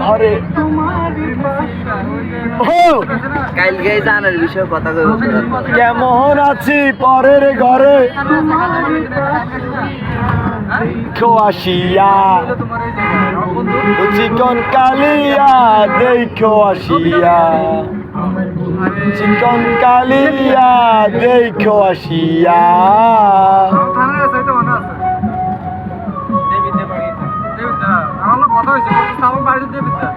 ঘরে কালকে জানার বিষয়ে কথা কইব কেমন আছি পরের ঘরে আসিয়া চিকন কালিয়া দেখো আসিয়া চিকন কালিয়া দেখো আসিয়া কথা হয়েছে আমার বাড়িতে দেবিদ্যা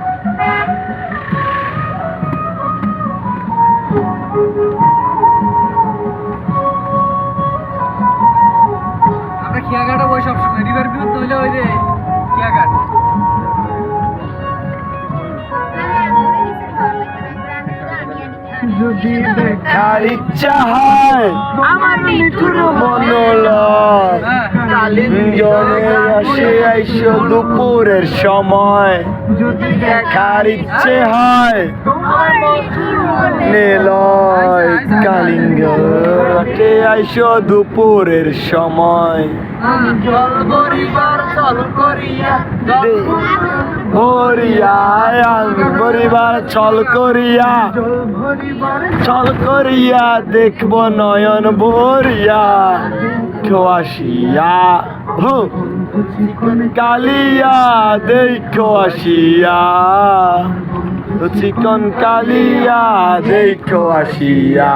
আমরা খিয়াঘাটে বই সবসময় রিভার ভিউ তৈলে ওই যে খিয়াঘাট যদি দেখার ইচ্ছা হয় আমার মৃত্যুর মনোলয় জনে আসে আইসো দুপুরের সময় যদি দেখার ইচ্ছে হয় নীলয় কালিঙ্গ আইসো দুপুরের সময় জল বরিবার চল করিয়া পরিবার ছল করিয়া দেখব নয়ন ভরিয়া আসিয়া কালিয়া দেখো আসিয়া চিকন কালিয়া দেখো আসিয়া